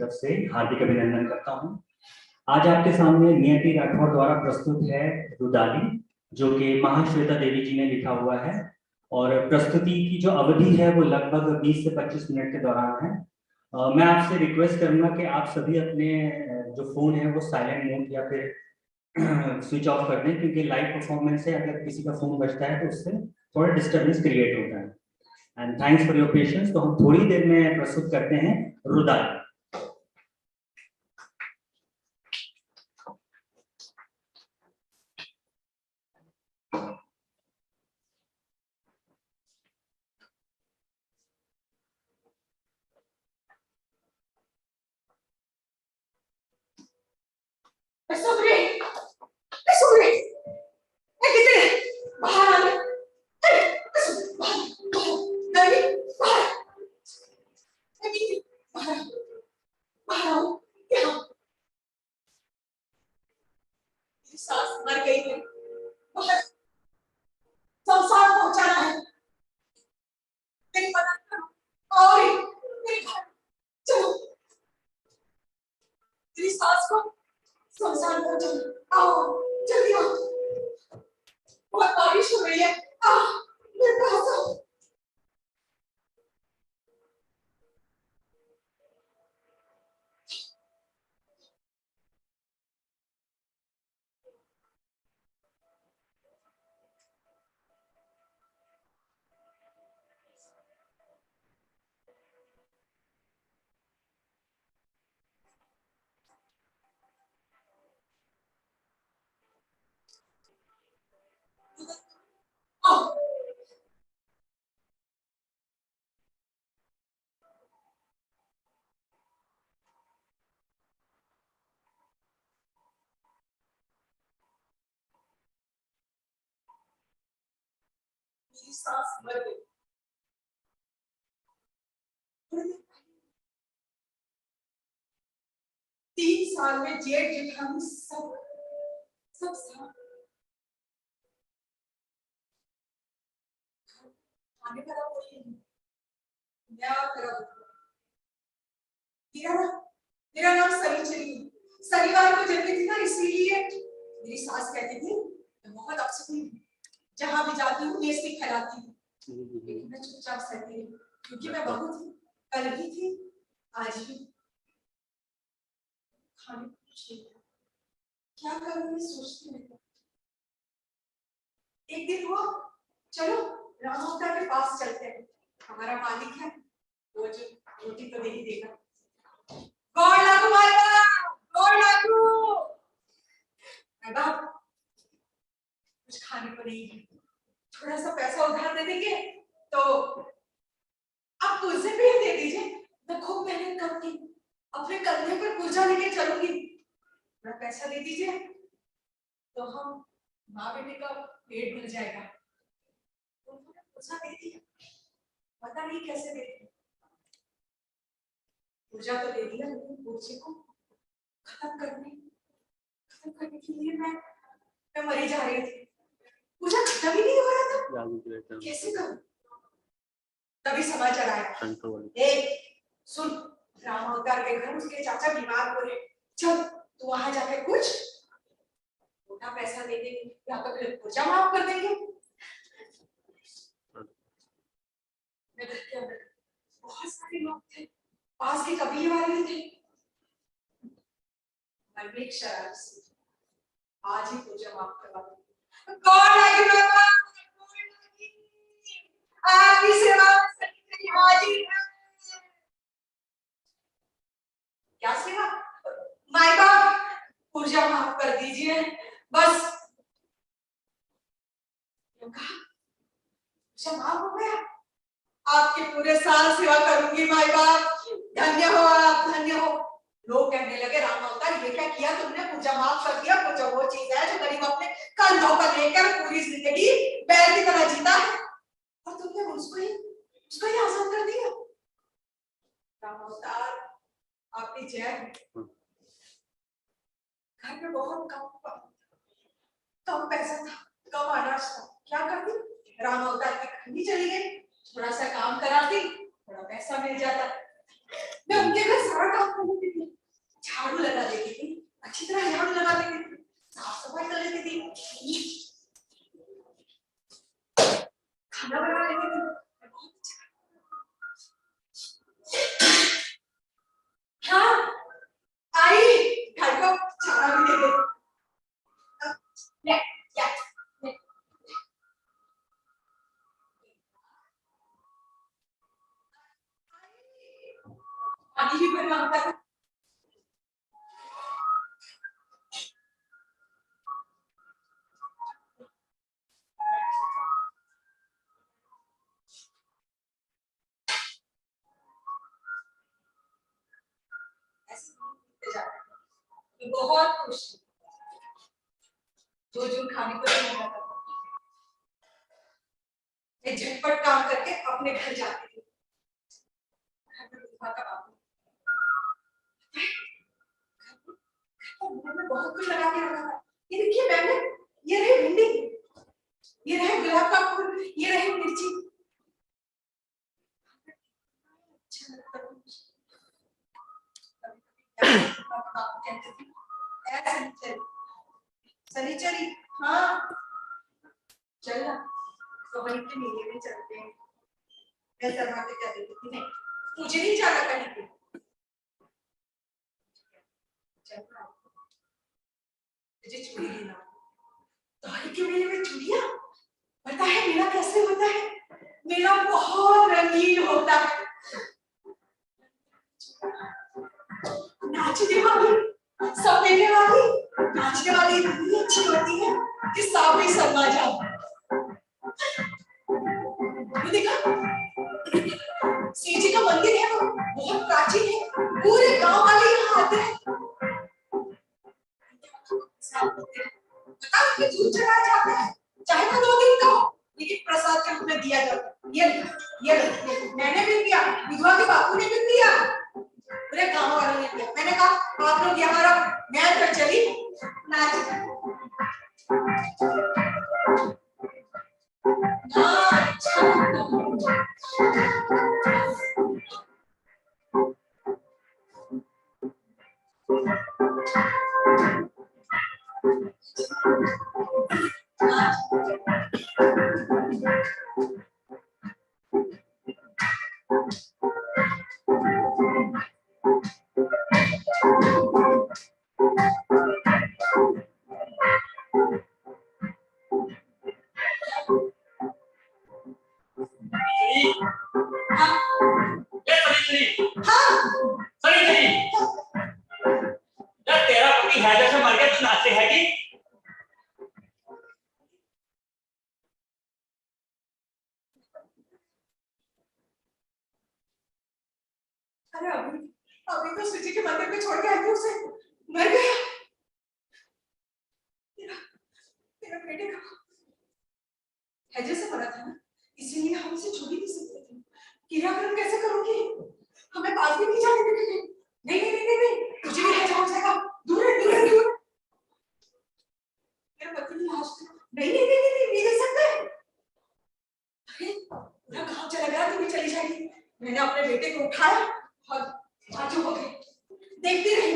तरफ से हार्दिक अभिनंदन करता हूं। आज आपके सामने नियति राठौर द्वारा प्रस्तुत है रुदाली, जो कि महाश्वेता देवी जी ने लिखा हुआ है और प्रस्तुति की जो अवधि है वो लगभग 20 से 25 मिनट के दौरान है। मैं आपसे रिक्वेस्ट करूंगा कि आप सभी अपने जो फोन है वो साइलेंट मोड या फिर स्विच ऑफ कर दें, क्योंकि लाइव परफॉर्मेंस है, अगर किसी का फोन बजता है तो उससे थोड़ा डिस्टर्बेंस क्रिएट होता है। And thanks for your patience. तो हम थोड़ी देर में प्रस्तुत करते हैं रुदाली। सास मर गई है, संसार पहुंचाना है। मेरी मदद करो और मेरे घर चलो। तेरी सास को संसार पहुंचाना, आओ जल्दी आओ। बहुत बारिश हो रही है, मेरे पास आओ। मेरी सास मर गई। 3 साल में जेठ जेठानी सब खाने का कोई नहीं। मेरा नाम सनी शनिवार को जन्मी थी ना, इसीलिए मेरी सास कहती थी मैं बहुत अपसेट हुई, जहां भी जाती हूँ ये स्टिक फैलाती हूँ, लेकिन मैं चुपचाप सहती हूँ क्योंकि मैं बहू थी, कल भी थी आज भी। खाने को क्या करूँ मैं सोचती हूँ। एक दिन वो चलो राम अवतार के पास चलते हैं, हमारा मालिक है वो जो रोटी तो नहीं देगा। गौर लागू माता, गौर लागू। कुछ खाने को नहीं है, थोड़ा सा पैसा उधार दे देंगे तो आप पुर्जे पे ही दे दीजिए, मैं खूब मेहनत करूंगी, अपने कंधे पर पुर्जा लेके चलूंगी। थोड़ा पैसा दे दीजिए तो हम माँ बेटे का पेट भर जाएगा। उन्होंने पुर्जा दे दिया, पता नहीं कैसे दे दिया, पुर्जा तो दे दिया, लेकिन पुर्जे को खत्म करने के लिए मैं मरी जा रही थी। पूजा खत्म ही नहीं हो रहा था, कैसे करूं? तभी समाचार आया, सुन राम अवतार के घर उसके चाचा बीमार हो रहे, चल तू वहां जाकर कुछ मोटा पैसा दे दे या तो फिर पूजा माफ कर देंगे। मैं घर के अंदर बहुत सारे लोग थे, पास के कबीले वाले थे। मैं भी एक शराब से आज ही पूजा माफ करवा दूंगी। कौन लगी बाबा, आपकी सेवा में हाजिर है। क्या सेवा? माय बाप पूजा माफ कर दीजिए बस। पूजा माफ हो गया, आपके पूरे साल सेवा करूंगी माय बाप। धन्य हो आप, धन्य हो। लोग कहने लगे राम अवतार ये क्या किया तुमने, पूजा माफ कर दिया। पूजा वो चीज है जो गरीब अपने कंधों पर लेकर पूरी जिंदगी बैल की तरह जीता है, और तुमने उसको ही आसान कर दिया। राम अवतार आपकी जय। घर में बहुत कम पैसा था, कम अनाज था, क्या करती? राम अवतार की खंडी चली गई, थोड़ा सा काम कराती, थोड़ा पैसा मिल जाता, मैं उनके घर सारा काम कर देती थी। खाना बना लेती थी मैं बहुत अच्छा। हाँ आई घर को खाना भी दे दे। ले क्या ले पानी भी भर मांगता है। ऐसे नहीं जा रहा है। मैं बहुत खुश हूँ जो खाने को नहीं मिला था। मैं झटपट काम करके अपने घर जाती थी। घर में बुधवार का बाबू घर में बहुत कुछ लगा के रखा था। ये देखिए बैंगन, ये रही भिंडी, ये रहे गुलाब का फूल, ये रही मिर्ची। अच्छा लगता है मुझे। बाबू कहते थे ऐसे सनीचरी हाँ चल ना तो वहीं के मेले में चलते हैं। मैं शर्मा के कह देती थी नहीं मुझे नहीं जाना कहीं पे। चल ना मुझे चूड़ी लेना। तारी के मेले में चूड़ियां पता है मेला कैसे होता है? मेला बहुत रंगीन होता है। नाचने वाली सपेने वाली नाचने वाली इतनी अच्छी होती है कि सांप भी शर्मा जाए। वो देखा शिव जी का मंदिर है वो बहुत प्राचीन है। पूरे गांव वाले यहाँ आते हैं। पता है दूध चढ़ाया जाता है चाहे वो 2 दिन का हो लेकिन प्रसाद के रूप में दिया जाता है। ये मैंने भी दिया विधवा के बापू ने भी दिया पूरे गांव वालों ने दिया। मैंने कहा आप लोग यहाँ रहो मैं घर चली नाच अरे अभी तो सूजी के मंदिर पे छोड़ के आई थी उसे मर गया। तेरा बेटे का हैजे से मरा था ना इसीलिए हम उसे छोड़ ही नहीं सकते थे। क्रियाक्रम कैसे करूंगी? हमें पास भी नहीं जाने देंगे। नहीं नहीं नहीं नहीं तुझे भी हैजा हो जाएगा। दूर है दूर है दूर। मेरा पति की लाश नहीं नहीं नहीं नहीं दे सकते। अरे पूरा गांव चला गया तू भी चली जाएगी। मैंने अपने बेटे को उठाया और चाचू हो गए देखती रही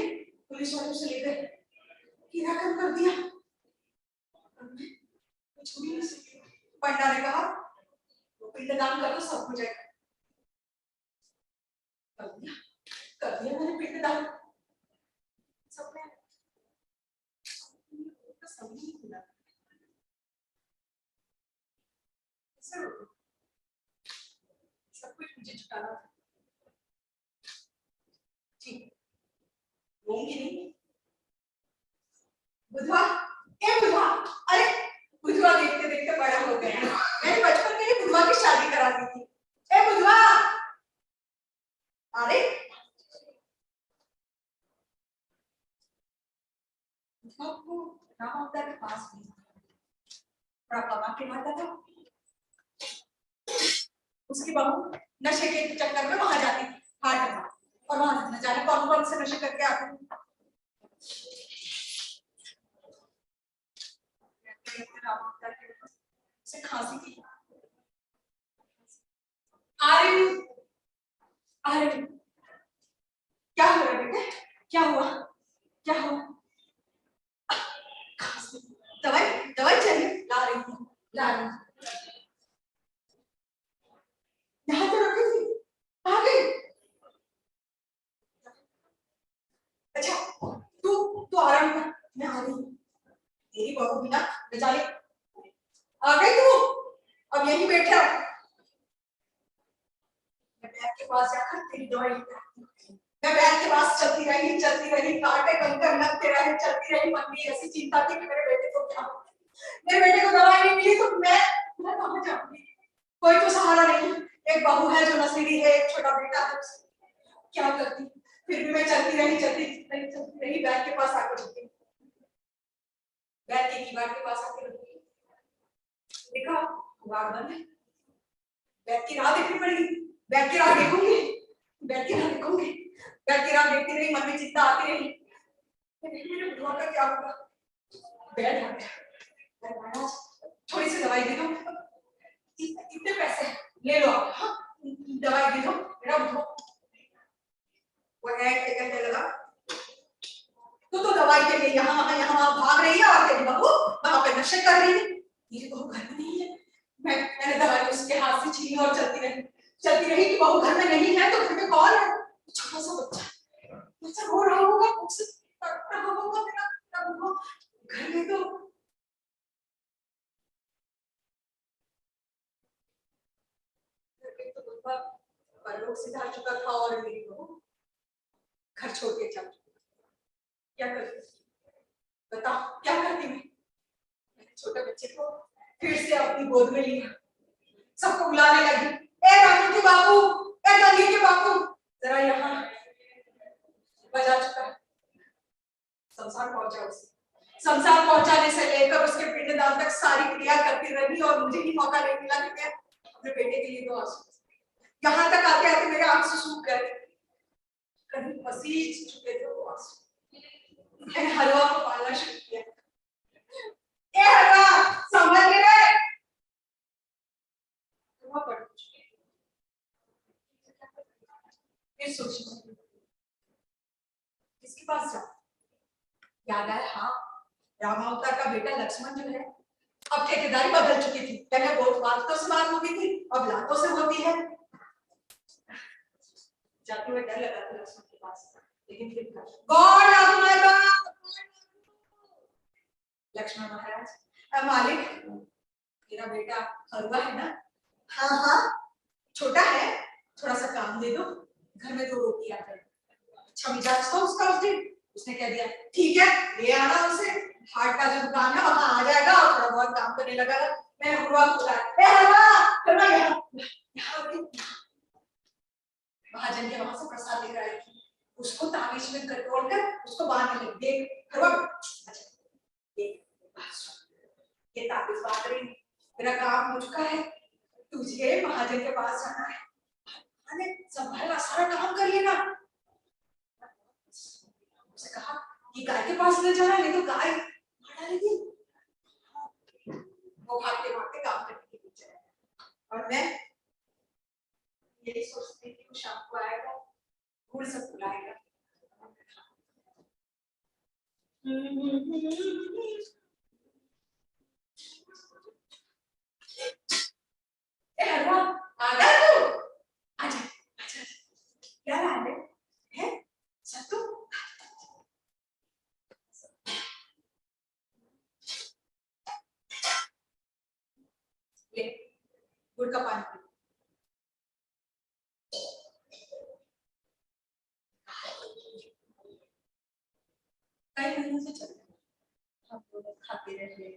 पुलिस वालों से लेकर क्रियाक्रम कर दिया। कुछ भी नहीं सकती। पंडा ने कहा वो पिंडदान कर तो सब हो जाएगा। कर दिया मैंने पिंडदान। सबने सब नहीं मिला। सब कुछ मुझे छुटाना था। ठीक रोंगी नहीं। बुधवा ए बुधवा अरे बुधवा देखते देखते बड़ा हो गया। मैंने बचपन में ही बुधवा की शादी करा दी थी। ए बुधवा अरे बुधवा को राम अवतार के पास भी बड़ा कमा के लाता था। उसकी बहू नशे के चक्कर में वहां जाती थी हाट में और वहां न जाने कौन कौन से नशे करके आते थे। से खांसी की आ रही क्या हुआ बेटे क्या हुआ क्या हुआ? दवाई दवाई चाहिए ला रही हूँ ला रही हूँ। बैग के पास जाकर तेरी दवाई लेकर आती हूँ। मैं बैग के पास चलती रही, कांटे कंकर लगते रहे, चलती रही। मन में ऐसी चिंता थी कि मेरे बेटे को क्या हो, मेरे बेटे को दवाई नहीं मिली तो मैं कहाँ जाऊंगी, कोई तो सहारा नहीं है। एक बहू है जो नसीड़ी है, एक छोटा बेटा है, क्या करती। फिर भी मैं चलती रही, बैग के पास आकर रुकी, बैग के कीवाड़ के पास आकर रुकी। देखा किवाड़ बंद है, बैग की राह देखनी पड़ेगी, बैग की राह देखूंगी, बैग की राह देखूंगी, बैग की राह देखती रही। मन में चिंता आती रही, मेरे बुढ़वा का क्या होगा। बैग आ गया, थोड़ी सी दवाई दे दो, इतने पैसे ले लो आप, हाँ दवाई दे दो मेरा बुढ़वा। वो कहने लगा तो दवाई के लिए यहाँ भाग रही है और तेरी बहू वहां पे नशे कर रही है। मेरी बहू घर में नहीं है। मैंने दवाई उसके हाथ से छीनी और चलती रही कि बहू घर में नहीं है तो घर में कौन है। छोटा सा बच्चा रो रहा होगा, भूख से तड़प रहा होगा मेरा बुढ़वा। घर में तो बुढ़वा परलोक से जा चुका था और मेरी बहू घर छोड़ के चल चुकी। क्या करती, बताओ क्या करती मैं। मैंने छोटे बच्चे को फिर से अपनी गोद में लिया, सबको बुलाने लगी, ए रामू के बाबू, ए गंगे के बाबू, जरा यहाँ। बजा चुका, संसार पहुंचा उसे। संसार पहुंचाने से लेकर उसके पिंडदान तक सारी क्रिया करती रही और मुझे ही मौका नहीं मिला कि मैं अपने बेटे के लिए दुआ सूं। यहाँ तक आते आते मेरे आंसू सूख गए, कहीं पसीज चुके थे वो आंसू। मैंने हलवा को पालना शुरू किया। ए हलवा संभल के रहे। हलवा पड़ चुके, फिर सोची किसके पास जाऊं। याद आया, हाँ रामावतार का बेटा लक्ष्मण जो है, अब ठेकेदारी बदल चुकी थी। पहले बहुत बातों से बात होती थी, अब लातों से होती है। जाते हुए डर लगा था लक्ष्मण के पास, लेकिन फिर गौर लक्ष्मण महाराज, मालिक मेरा बेटा हलवा है ना, हाँ छोटा है, थोड़ा सा काम दे दो, घर में 2 रोटियां कर। अच्छा मिजाज था उसका उस दिन। उसने कह दिया ठीक है ले आना उसे, हाट का जो दुकान है वहां आ जाएगा और थोड़ा बहुत काम करने लगा। मैंने हलवा बोला, ए हलवा यहाँ महाजन के वहां से प्रसाद लेकर आई थी, उसको ताबीज में तोड़ कर उसको बांधने लगी। देख हलवा, अच्छा ये ताबीज बांध रही, मेरा काम हो चुका है, तुझे महाजन के पास जाना है, अरे संभालना, सारा काम कर लेना। उसने कहा कि गाय के पास ले जाना, नहीं तो गाय मार डालेगी। वो भागते भागते काम करने के लिए चला और मैं यही सोचती थी कि शाम को आएगा, गुड़ सब बुलाएगा। ए हलवा आ गया तू, आजा आजा, क्या हाल है सत्तू। ले गुड़ का पानी पी। कई महीनों से चल रहा है, हम लोग खाते रहे।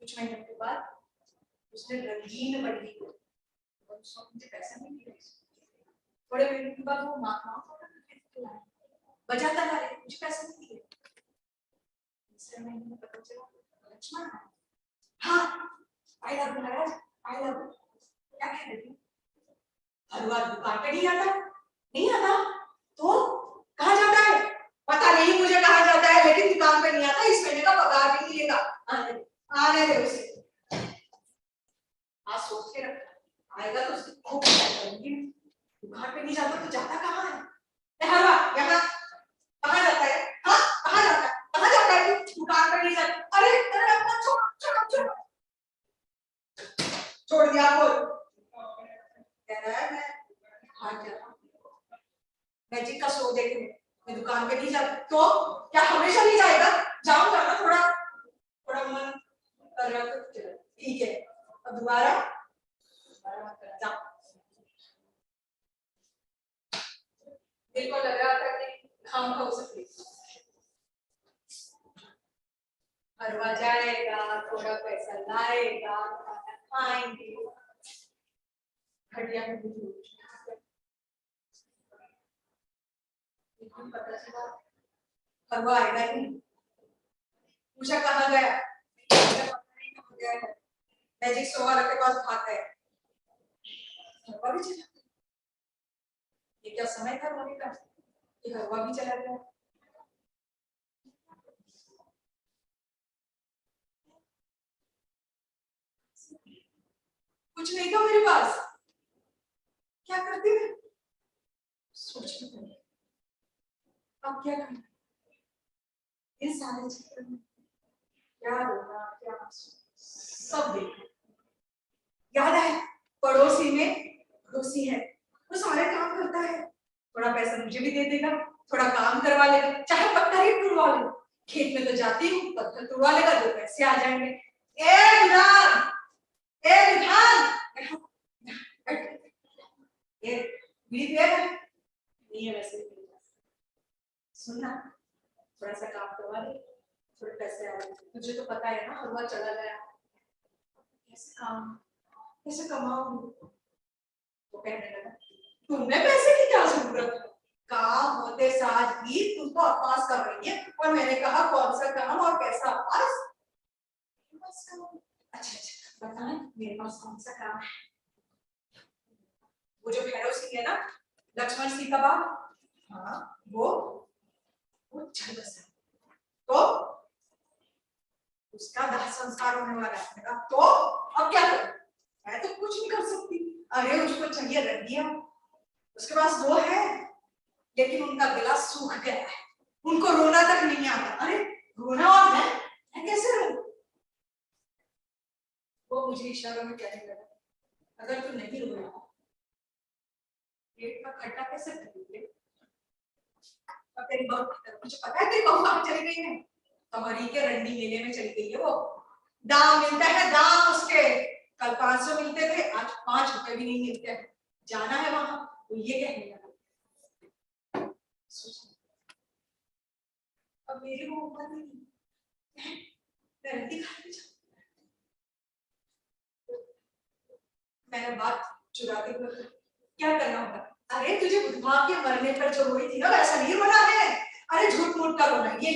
कुछ महीनों के बाद उसने रंगीन बड़ी को मुझे पैसा नहीं दिया। बड़े महीनों के बाद वो माँ बजाता था, लेकिन मुझे पैसा नहीं दिया। तीसरे महीने में पता चला लक्ष्मण, हाँ I love Maharaj, I love. क्या कह रही थी, हलवा दुकान पे नहीं आता तो कहाँ जाता है, पता नहीं मुझे कहाँ जाता है, लेकिन दुकान पे नहीं आता, इस महीने का पगार भी नहीं लेगा। आने दे उसे, आज सोच के रखा आएगा तो उसकी खूब करेंगे। दुकान पे नहीं जाता तो जाता कहाँ है। हलवा यहाँ कहाँ जाता है, हाँ कहाँ जाता है, दुकान पे नहीं जाता। अरे अपना छोड़ दिया बोल। कह रहा है मैं हाथ जाता हूँ मैजिक का शो देखने, मैं दुकान पे नहीं जाता। तो क्या हमेशा नहीं जाएगा, जाऊंगा ना, थोड़ा मन कर रहा तो ठीक है। अब दोबारा दिल को लग रहा था कि खाम खा उसे प्लीज हरवा जाएगा, थोड़ा पैसा लाएगा, खाना खाएंगे, घटिया पता चला हरवा आएगा नहीं। पूछा कहाँ गया, पता नहीं कहाँ गया है। मैजिक सोवा के पास भाग गया, हरवा भी चला। ये क्या समय था रोने का कि हरवा भी चला गया। कुछ नहीं था मेरे पास, क्या करती मैं सोच भी नहीं। अब क्या करना, इस सारे चक्कर में क्या रोना क्या आंसू सब देखा। याद है पड़ोसी में पड़ोसी है, वो सारे काम करता है, थोड़ा पैसा मुझे भी दे देगा, थोड़ा काम करवा लेगा, चाहे पत्थर ही तुड़वा ले। खेत में तो जाती हूँ, पत्थर तुड़वा लेगा, 2 पैसे आ जाएंगे। ए विधान, ए विधान, ये बीड़ी पिएगा नहीं है वैसे। सुनना, थोड़ा सा काम करवा दे, थोड़े पैसे आ जाएंगे। तुझे तो पता है ना हरवा चला गया, कैसे काम कैसे कमाऊं। वो कहने लगा तुम्हें पैसे की क्या जरूरत है, काम होते साथ ही तुम तो अपास कर रही है। और मैंने कहा कौन सा काम और कैसा अपास। अच्छा बताएं मेरे पास कौन सा काम है। वो जो भैरव सिंह है ना, लक्ष्मण सिंह का बाप, हाँ वो चल बसा, तो उसका दाह संस्कार होने वाला है। तो अब क्या करूं, मैं तो कुछ नहीं कर सकती। अरे उसको चाहिए रद्दियां, उसके पास वो है, लेकिन उनका गला सूख गया है, उनको रोना तक नहीं आता। अरे रोना और मैं कैसे रो। वो मुझे इशारों में कहने लगा अगर तू नहीं रोया पेट का खट्टा कैसे करेंगे। और तेरी बहू, मुझे पता है तेरी बहू कहाँ चली गई है, कमरी के रंडी मेले में चली गई है। वो दाम मिलता है दाम उसके, कल 500 मिलते थे, आज 5 रुपए भी नहीं मिलते हैं। जाना है वहां, वो ये कहने लगा। अब मेरी वो उम्र नहीं, मैं रंडी खाने जाऊं। मैंने बात चुरा के क्या करना होगा। अरे तुझे बुधवा के मरने पर जो रोई थी ना वैसा नहीं रोना है। अरे झूठ मूठ का रोना। ये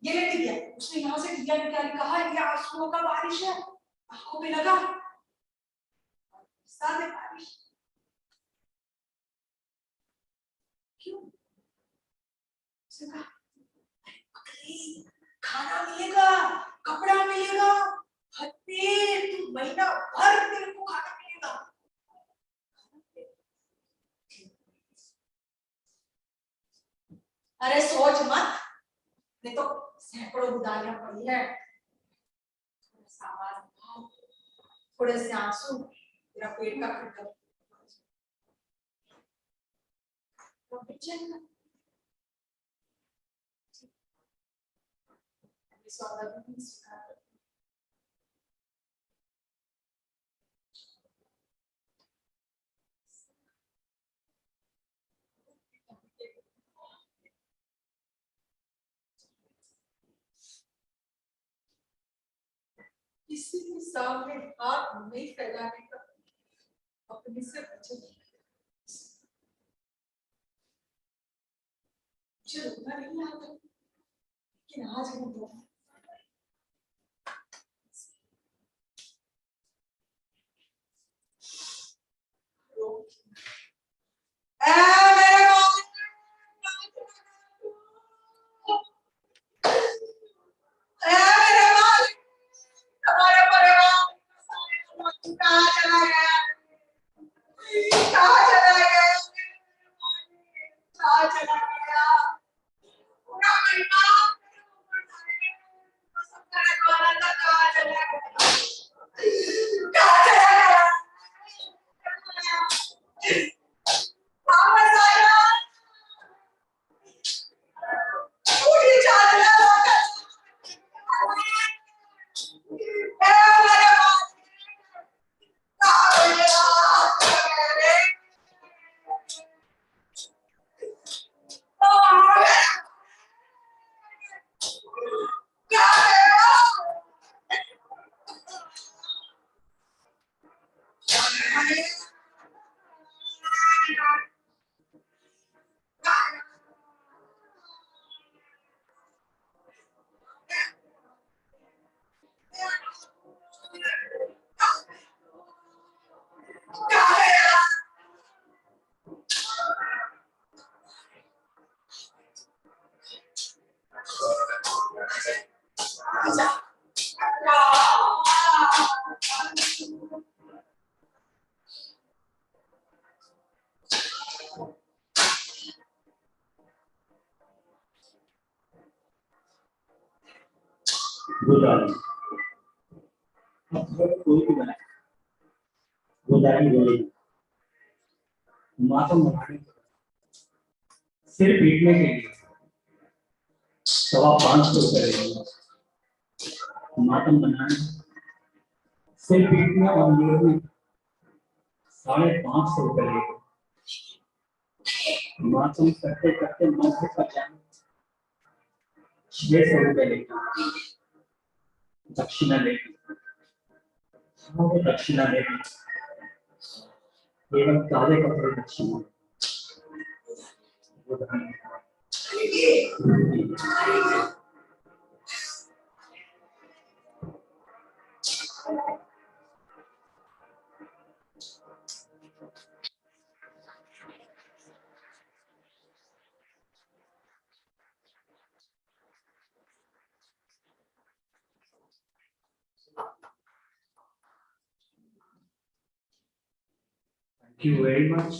ले दिया, उसने यहाँ से दिया निकाल, कहा ये आंसुओं का बारिश है, आंखों पे लगा सादे बारिश। क्यों खाना मिलेगा, कपड़ा मिलेगा, तू महीना भर तेरे को खाना मिलेगा। अरे सोच मत, नहीं तो सैकड़ों उदारियां पड़ी है। थोड़े से आंसू, तेरा पेट का खट्टा किसी के सामने हाथ नहीं फैलाने का अपने से वचन। मुझे रोना नहीं आता, लेकिन आज मैं रो रुदाली। अब कोई भी बनाए रुदाली बोलेगी। मातम बनाने सिर पीटने के लिए 550 रुपए लेंगे। मातम बनाने सिर पीटने और लेने 550 रुपए लेंगे। मातम करते करते मंत्र पर जाने 600 रुपए लेंगे। दक्षिणा लेंगे। दक्षिणा लेंगे एवं काले कपड़े दक्षिणा। Thank you very much.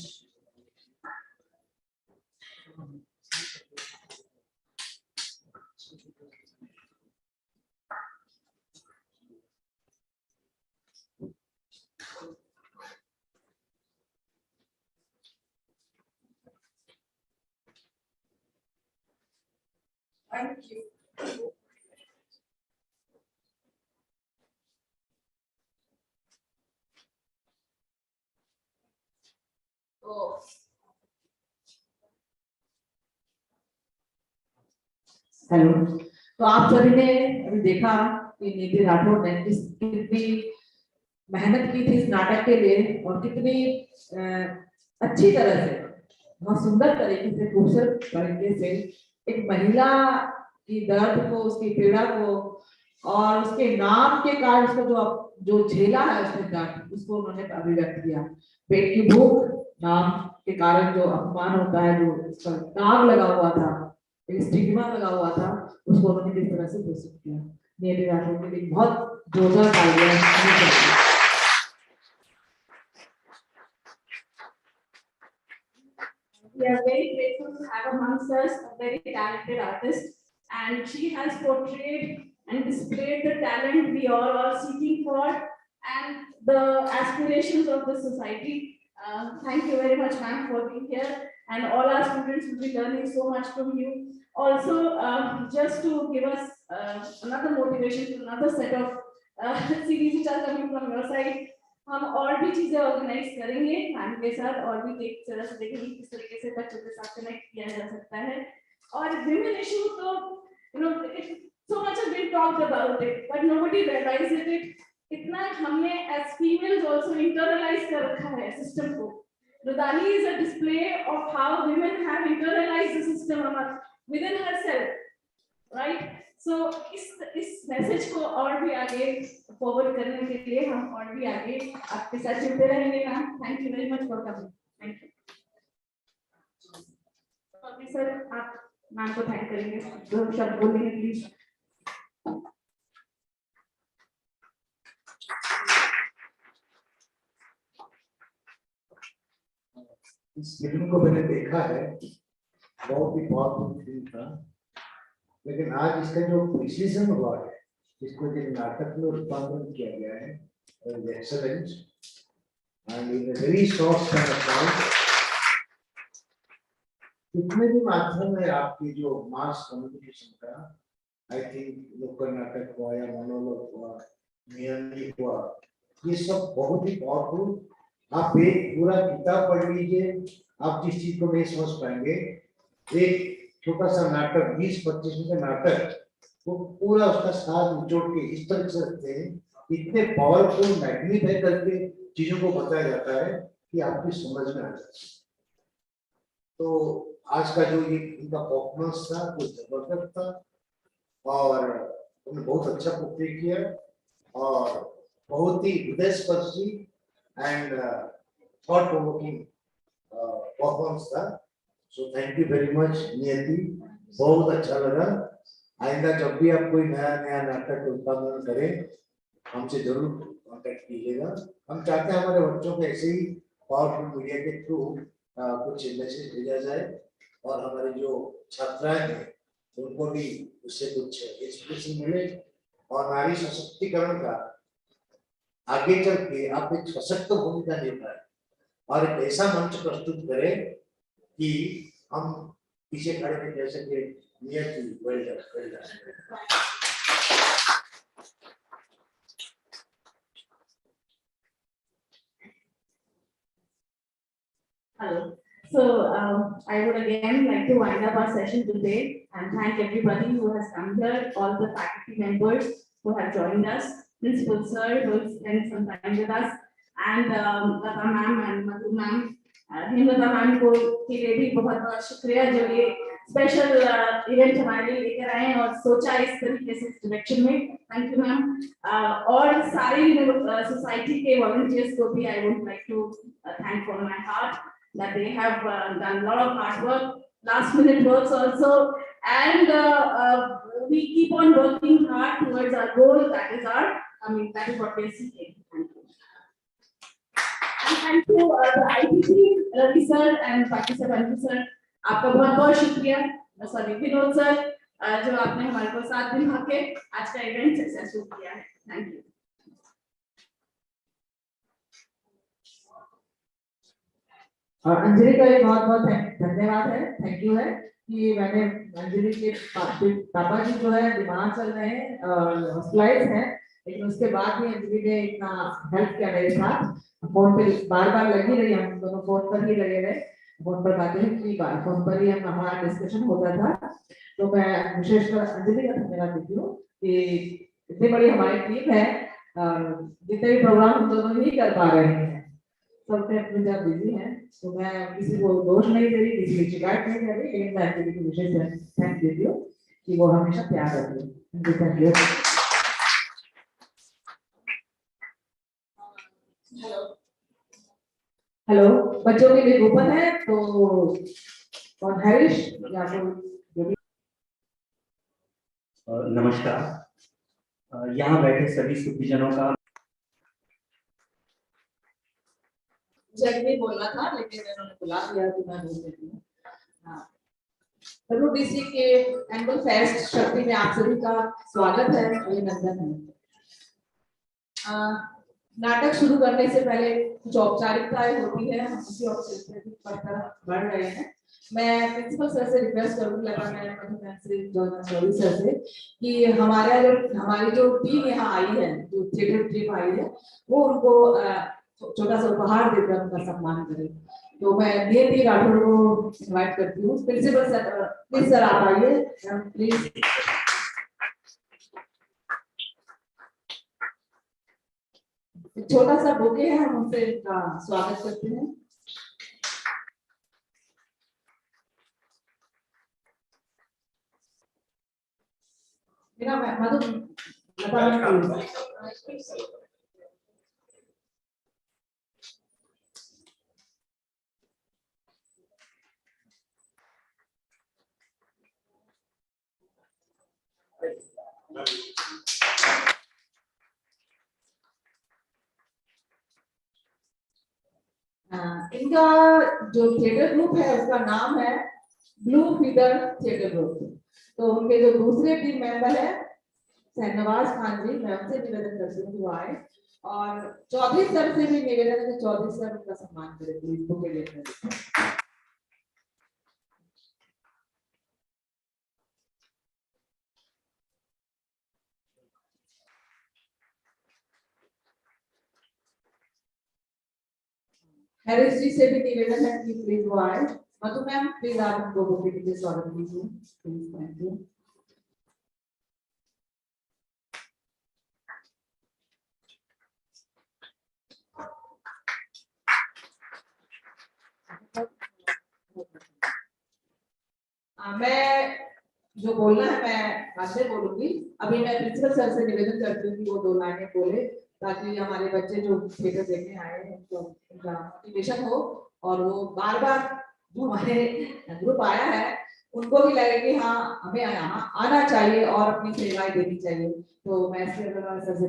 Thank you. Oh. Hello, तो आप सभी ने अभी देखा कि नीति राठौर ने कितनी मेहनत की थी इस नाटक के लिए और कितनी अच्छी तरह से, बहुत सुंदर तरीके से, खूबसूरत तरीके से एक महिला की दर्द को, उसकी पीड़ा को और उसके नाम के कारण उसको जो झेला है उसने दर्द, उसको उन्होंने अभिव्यक्त किया। पेट की भूख नाम के कारण जो अपमान होता है, जो उसका दाग लगा हुआ था, एक स्टिग्मा लगा हुआ था, उसको उन्होंने किस तरह से प्रस्तुत किया। नीति राठौर के लिए बहुत जोरदार तालियां। We are very grateful to have amongst us a very talented artist, and she has portrayed and displayed the talent we all are seeking for and the aspirations of the society. Thank you very much, ma'am, for being here, and all our students will be learning so much from you. Also, just to give us another motivation, another set of series which are coming from your side, हम और भी चीजें organise करेंगे ma'am के साथ, और भी एक तरह से देखेंगे किस तरीके से बच्चों के साथ कनेक्ट किया जा सकता है। और विमेन इशू तो so much has been talked about it, but nobody realizes it. इतना हमने as females also internalize कर रखा है सिस्टम को। Rudali is a display of how women have internalized the system within herself, right? So इस message को और भी आगे फॉरवर्ड करने के लिए हम और भी आगे आपके साथ जुड़ते रहेंगे ma'am. Thank you very much for coming. Thank you. अभी सर आप मैम को थैंक करेंगे, दो शब्द बोलेंगे प्लीज। इस फिल्म को मैंने देखा है, बहुत ही पावरफुल फिल्म था, लेकिन आज इसका जो प्रिसीजन हुआ है, इसको एक नाटक में रूपांतरण किया गया है, excellent and in a very short span of time. इतने भी मात्रा में आपकी जो मास कम्युनिकेशन का, आई थिंक लोकल नाटक हुआ या मोनोलॉग हुआ, नियंत्रित हुआ, ये सब बहुत ही पावरफुल। आप एक पूरा किताब पढ़ लीजिए, आप जिस चीज को नहीं समझ पाएंगे, एक छोटा सा नाटक 20-25 मिनट का नाटक वो पूरा उसका सार निचोड़ के इस तरह से रखते हैं, इतने पावरफुल मैग्नीफाई करके चीजों को बताया जाता है कि आपकी समझ में आ जाता है। तो आज का जो ये इनका परफॉर्मेंस था वो जबरदस्त था और उन्होंने बहुत अच्छा पोर्ट्रे किया और बहुत ही हृदयस्पर्शी एंड थॉट प्रोवोकिंग परफॉर्मेंस था। So thank you very much नियति, बहुत अच्छा लगा। आइंदा जब भी आप कोई नया नाटक उत्पादन करें, हमसे जरूर कांटेक्ट कीजिएगा। हम चाहते हैं हमारे बच्चों को ऐसे ही पावरफुल मीडिया के थ्रू कुछ मैसेज भेजा जाए और हमारे जो छात्राएं हैं उनको भी उससे कुछ इंस्पिरेशन मिले और नारी सशक्तिकरण का आगे चल के आप एक सशक्त भूमिका निभाए और एक ऐसा मंच प्रस्तुत करें कि हम पीछे खड़े नहीं कह सके नियति well done. Hello. So I would again like to wind up our session today and thank everybody who has come here, all the faculty members who have joined us, Principal Sir who has spent some time with us, and Lata Ma'am and Madhu Ma'am. Himlata Ma'am को के लिए भी बहुत बहुत शुक्रिया जो ये special event हमारे लिए लेकर आए और सोचा इस तरीके से इस डायरेक्शन में। Thank you ma'am. और सारी सोसाइटी के वॉलंटियर्स को भी I would like to thank from my heart that they have done a lot of hard work, last minute works also, and we keep on working hard towards our goal. That is that is what we are seeking. Thank you. And thank you the ITC, Ravi sir and Paki sir, Anju sir. आपका बहुत बहुत शुक्रिया। Sorry Vinod sir जो आपने हमारे को 7 दिन होके आज का इवेंट सक्सेसफुल किया है। Thank you. और अंजलि का भी बहुत बहुत धन्यवाद है, थैंक यू है कि मैंने अंजलि के पापा जी जो है बीमार चल रहे हैं और हॉस्पिटलाइज हैं, लेकिन उसके बाद भी अंजलि ने इतना हेल्प किया मेरे साथ। फोन पे बार बार लगी रही, हम दोनों फोन पर ही लगे रहे, फोन पर बातें की, फोन पर ही हमारा डिस्कशन होता था। तो मैं विशेषकर अंजलि का धन्यवाद देती हूँ कि इतनी बड़ी हमारी टीम है, जितने भी प्रोग्राम हम दोनों ही कर पा रहे हैं, सबने अपनी जगह बिजी है, तो मैं किसी को दोष नहीं दे रही, किसी की शिकायत नहीं कर रही, लेकिन मैं एक्चुअली की विशेष थैंक देती हूँ कि वो हमेशा प्यार करती है। Thank you. हेलो, बच्चों के लिए ओपन है, तो कौन हरीश या कोई? नमस्कार। यहाँ बैठे सभी सुखीजनों का जग भी बोलना था, लेकिन उन्होंने बुला दिया तो मैं बोल देती हूँ। WBC के एनुअल फेस्ट शक्ति में आप सभी का स्वागत है, अभिनंदन है। नाटक शुरू करने से पहले कुछ औपचारिकताएं होती है, हम उसी औपचारिकता पर बढ़ रहे हैं। मैं प्रिंसिपल सर से रिक्वेस्ट करूंगी, लगा मैंने मधुमैम से, जॉर्ज सर से, कि हमारी जो टीम यहाँ आई है, जो थिएटर टीम आई है, वो उनको छोटा सा उपहार देकर उनका सम्मान करें। तो मैं नियति राठौर को इनवाइट करती हूँ। प्रिंसिपल सर, प्लीज सर आप आइए, प्लीज। छोटा सा बुके है, हम उनसे इनका स्वागत करते हैं। मेरा मधु इनका जो थिएटर ग्रुप है उसका नाम है ब्लू फीदर थिएटर ग्रुप। तो उनके जो दूसरे टीम मेंबर है शहनवाज खान जी, मैं उनसे निवेदन करती हूँ कि वो आए, और चौधरी सर से भी निवेदन है कि चौधरी सर उनका सम्मान करें प्लीज बुके लेकर। हैरिस जी से भी निवेदन है कि प्लीज वो आए। मधु मैम प्लीज आप उनको बुके के लिए स्वागत कीजिए प्लीज। Thank you. मैं जो बोलना है मैं बाद में बोलूंगी, अभी मैं प्रिंसिपल सर से निवेदन करती हूँ कि वो 2 लाइनें बोले, ताकि हमारे बच्चे जो थिएटर देखने आए हैं उनको उनका मोटिवेशन हो, और वो बार बार जो हमारे ग्रुप आया है उनको भी लगे कि हाँ हमें यहाँ आना चाहिए और अपनी सेवाएं देनी चाहिए। तो मैं सर से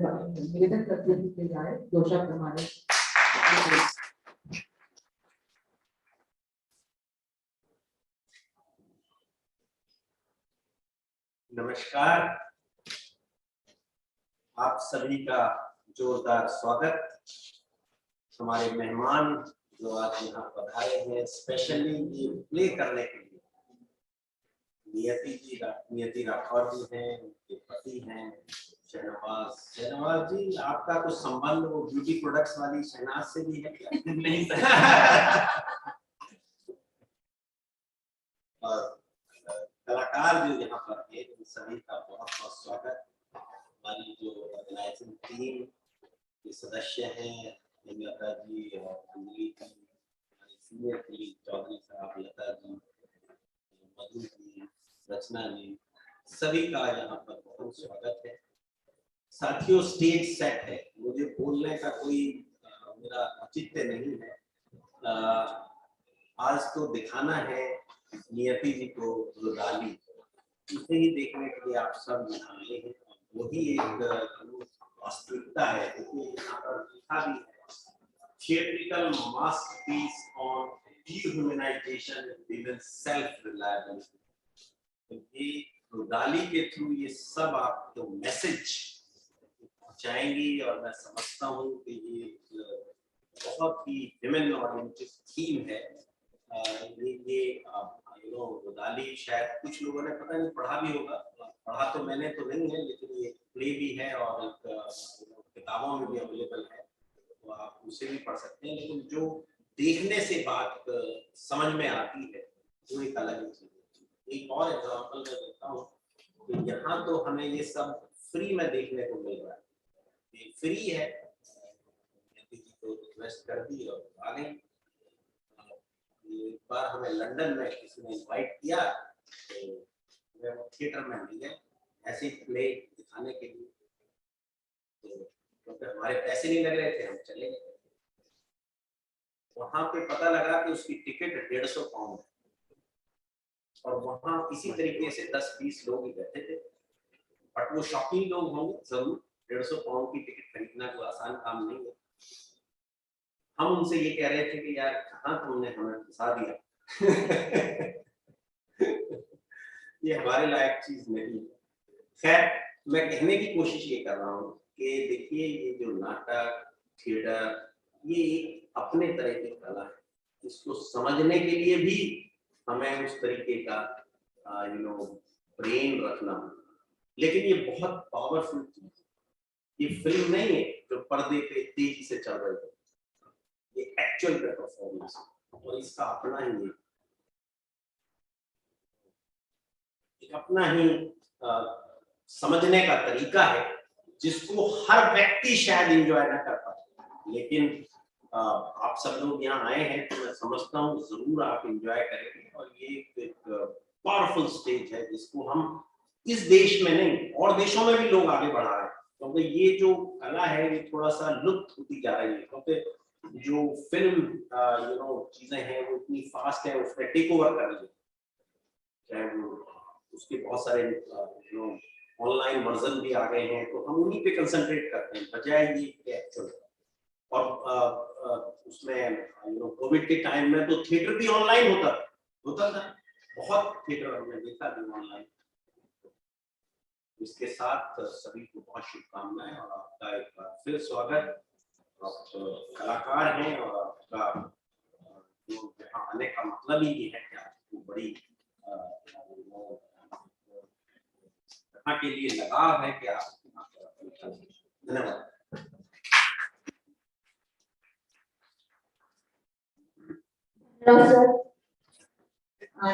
निवेदन करती हूँ कि जाए 2 शब्द हमारे। नमस्कार। आप सभी का जोरदार स्वागत। हमारे मेहमान जो आज यहाँ पधारे हैं स्पेशली ये प्ले करने के लिए, नियति राठौर जी हैं, उनके पति हैं शहनवाज जी। आपका कुछ संबंध वो ब्यूटी प्रोडक्ट्स वाली शहनाज से भी है क्या? नहीं और कलाकार जो यहाँ पर है उन सभी का बहुत बहुत स्वागत। हमारी जो ऑर्गेनाइजिंग टीम के सदस्य हैं लता जी और अंजलि जी, हमारी सीनियर कलीग चौधरी साहब, लता जी, मधु जी, रचना जी, सभी का यहाँ पर बहुत स्वागत है। साथियों स्टेज सेट है, मुझे बोलने का कोई मेरा औचित्य नहीं है। आज तो दिखाना है नियति जी को रुदाली, इसे ही देखने के लिए आप सब यहाँ आए हैं। वही एक वास्तविकता है, क्योंकि यहाँ पर लिखा भी है theatrical masterpiece on dehumanisation with self reliability. ये रुदाली के थ्रू ये सब आपको मैसेज पहुंचाएंगी और मैं समझता हूँ कि ये बहुत ही विमेन ओरिएंटेड थीम है। ये रुदाली शायद कुछ लोगों ने पता नहीं पढ़ा भी होगा, पढ़ा तो मैंने तो नहीं है, लेकिन ये प्ले भी है और किताबों में भी अवेलेबल है, तो आप उसे भी पढ़ सकते हैं। लेकिन जो देखने से बात समझ में आती है वो एक अलग ही चीज है। एक और एग्जांपल मैं देता हूँ कि यहाँ तो हमें ये सब फ्री में देखने को मिल रहा है, ये फ्री है, तो रिक्वेस्ट कर दी और आ गई। एक बार हमें लंदन में किसी ने इनवाइट किया तो वो थिएटर में मिल गए ऐसे ही प्ले दिखाने के लिए, तो हमारे पैसे नहीं लग रहे थे, हम चले गए। वहां पे पता लगा कि उसकी टिकट 150 पाउंड है और वहां इसी तरीके से 10-20 लोग ही बैठे थे, बट वो शौकीन लोग होंगे जरूर। 150 पाउंड की टिकट खरीदना कोई आसान काम नहीं है। हम उनसे ये कह रहे थे कि यार कहाँ तुमने हमें फंसा दिया ये हमारे लायक चीज नहीं है। खैर, मैं कहने की कोशिश ये कर रहा हूँ कि देखिए ये जो नाटक थिएटर ये एक अपने तरह की कला है, इसको समझने के लिए भी हमें उस तरीके का ब्रेन रखना, लेकिन ये बहुत पावरफुल चीज है। ये फिल्म नहीं है जो पर्दे पे तेजी से चल रही है, ये एक्चुअल परफॉर्मेंस और इसका अपना ही एक अपना ही समझने का तरीका है जिसको हर व्यक्ति शायद एंजॉय ना कर पाए, लेकिन आप सब लोग यहाँ आए हैं तो मैं समझता हूँ जरूर आप एंजॉय करेंगे। और ये एक पावरफुल स्टेज है जिसको हम इस देश में नहीं और देशों में भी लोग आगे बढ़ा रहे हैं, क्योंकि ये जो कला है ये थोड़ा सा लुप्त होती जा रही है, क्योंकि जो फिल्म चीजें हैं वो इतनी फास्ट है, उसने टेक ओवर कर लिया, चाहे वो उसके बहुत सारे ऑनलाइन वर्जन भी आ गए हैं, तो हम उन्हीं पे कंसंट्रेट करते हैं बजाय ये एक्चुअल। और उसमें कोविड के टाइम में तो थिएटर भी ऑनलाइन होता था, बहुत थिएटर हमने देखा भी ऑनलाइन। इसके साथ सभी को बहुत शुभकामनाएं और आपका एक बार फिर स्वागत। आप कलाकार हैं और आपका यहाँ आने का मतलब ही ये है कि आपको बड़ी के लिए लगाव है कि आप। धन्यवाद।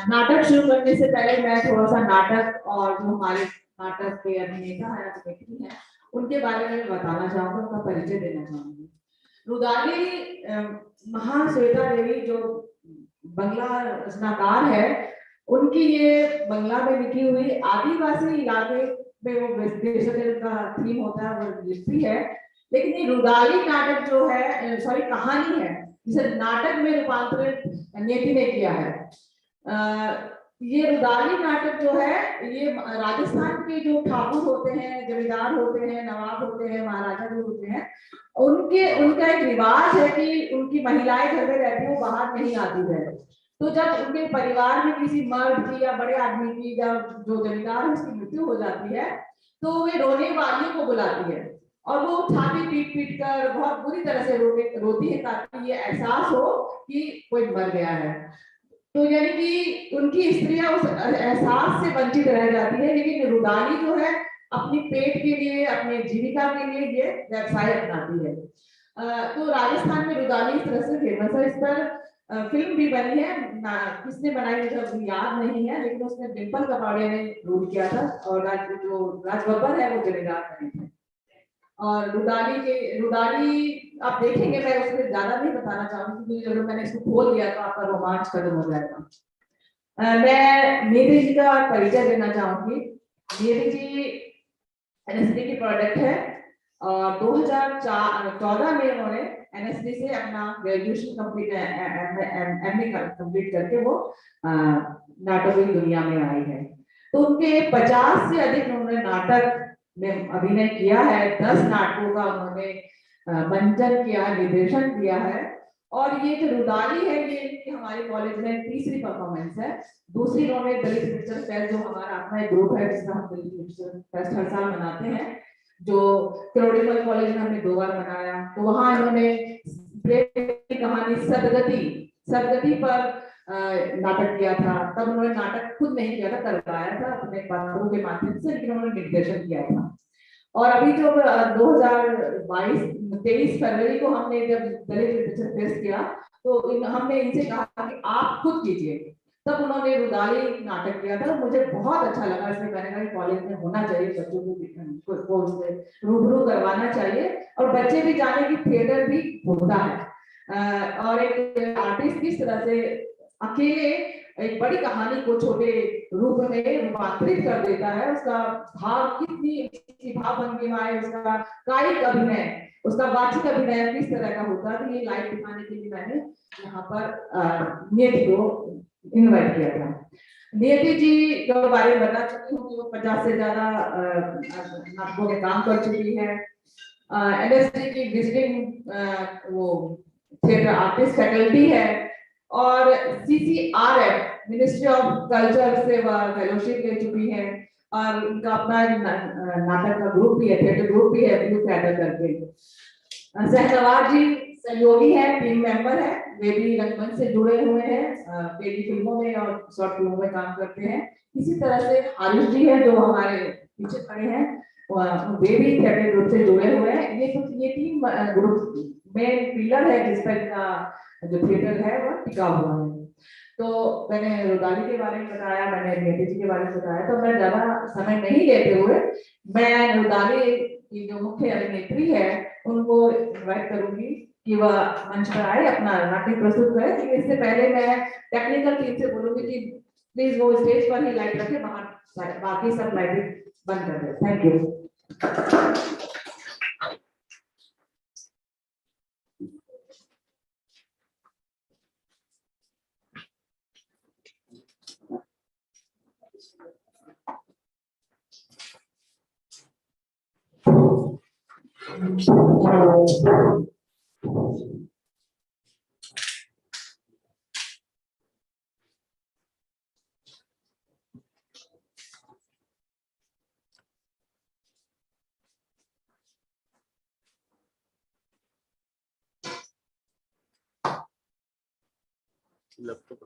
नाटक शुरू करने से पहले मैं थोड़ा सा नाटक और जो हमारे नाटक के अभिनेता है अभिनेत्री है उनके बारे में बताना चाहूंगी, उनका परिचय देना चाहूंगी। रुदाली महाश्वेता देवी जो बंगला रचनाकार है, उनकी ये बंगला में लिखी हुई आदिवासी इलाके में वो बेशक का थीम होता है वो लिखती है, लेकिन ये रुदाली नाटक जो है सॉरी कहानी है जिसे नाटक में रूपांतरित नियति ने किया है। ये रुदाली नाटक जो है ये राजस्थान के जो ठाकुर होते हैं, जमींदार होते हैं, नवाब होते हैं, महाराजा जो होते हैं, उनका एक रिवाज है कि उनकी महिलाएं घर में रहती है, वो बाहर नहीं आती है। तो जब उनके परिवार में किसी मर्द की या बड़े आदमी की या जो जमींदार है उसकी मृत्यु हो जाती है तो वे रोने वालियों को बुलाती है और वो छाती पीट पीट कर बहुत बुरी तरह से रोती है ताकि ये एहसास हो कि कोई मर गया है। तो यानी कि उनकी स्त्रियां उस एहसास से वंचित रह जाती है, लेकिन रुदाली जो है अपनी पेट के लिए, अपने जीविका के लिए ये व्यवसाय अपनाती है। तो राजस्थान में रुदाली इस तरह से फेमस है। इस पर फिल्म भी बनी है, किसने बनाई मुझे अभी याद नहीं है, लेकिन उसमें डिम्पल कपाड़िया ने रोल किया था और जो राज बब्बर है वो जिम्मेदार बने थे। और रुदाली आप देखेंगे, मैं उसमें ज्यादा नहीं बताना चाहूंगी क्योंकि जब मैंने इसको खोल दिया तो आपका रोमांच खत्म हो जाएगा। मैं नेत्री जी का परिचय देना चाहूंगी। नेत्री जी एनएसडी की प्रोडक्ट है और 2014 में उन्होंने एनएसडी से अपना ग्रेजुएशन कंप्लीट एमए कंप्लीट करके वो नाटकों की दुनिया में आई है। तो उनके 50 से अधिक उन्होंने नाटक में अभिनय किया है, 10 नाटकों का उन्होंने मंचन किया, निर्देशन किया है। और ये जो रुदाली है ये इनकी हमारे कॉलेज में तीसरी परफॉर्मेंस है। दूसरी इन्होंने दलित पिक्चर फेस्ट, जो हमारा अपना एक ग्रुप है जिसका हम दलित पिक्चर फेस्ट हर साल मनाते हैं, जो किरोड़ीमल कॉलेज में हमने 2 बार मनाया। तो वहां इन्होंने प्रेम की कहानी सदगति पर नाटक किया था। तब उन्होंने नाटक खुद नहीं किया था, करवाया था अपने पात्रों के माध्यम से, लेकिन उन्होंने निर्देशन किया था। और अभी जो 2022-23 फरवरी को हमने जब दलित लिटरेचर फेस्ट किया तो हमने इनसे कहा कि आप खुद कीजिए। तब उन्होंने रुदाली नाटक किया था, मुझे बहुत अच्छा लगा। इसलिए मैंने कहा कॉलेज में होना चाहिए, बच्चों को उससे रूबरू करवाना चाहिए और बच्चे भी जाने कि थिएटर भी होता है और एक आर्टिस्ट किस तरह से अकेले एक बड़ी कहानी को छोटे रूप में रूपांतरित कर देता है। उसका भाव कितनी भाव भंगिमाएं, उसका कायिक अभिनय, उसका वाचिक अभिनय किस तरह का होता है, तो ये लाइव दिखाने के लिए मैंने यहाँ पर नियति को इनवाइट किया था। नियति जी के बारे में बता चुकी हूँ कि वो 50 से ज्यादा नाटकों में काम कर चुकी है। एनएसडी की विजिटिंग वो थिएटर आर्टिस्ट फैकल्टी है और सीसीआरएफ मिनिस्ट्री ऑफ कल्चर से वह फेलोशिप ले चुकी है और उनका अपना नाटक का ग्रुप भी है, थिएटर ग्रुप भी है, ब्लू थिएटर करके। सहनवाज जी सहयोगी है, टीम मेंबर है, वे भी रंगमंच से जुड़े हुए हैं, टेली फिल्मों में और शॉर्ट फिल्मों में काम करते हैं। इसी तरह से हारिश जी है जो हमारे पीछे खड़े हैं, वे भी थिएटर ग्रुप से जुड़े हुए हैं। ये टीम ग्रुप में पिलर है जिस पर जो थिएटर है वह टिका हुआ है। तो मैंने रुदाली के बारे में बताया, मैंने नियति जी के बारे में बताया, तो मैं ज्यादा समय नहीं लेते हुए मैं रुदाली की जो मुख्य अभिनेत्री है उनको इनवाइट करूंगी कि वह मंच पर आए, अपना नाटक प्रस्तुत करें। लेकिन इससे पहले मैं टेक्निकल टीम से बोलूंगी कि प्लीज वो स्टेज पर ही लाइट रखे, बाहर बाकी सब लाइट बंद कर दे। Thank you. लैपटॉप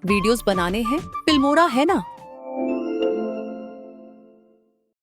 वीडियोस बनाने हैं? फिल्मोरा है ना।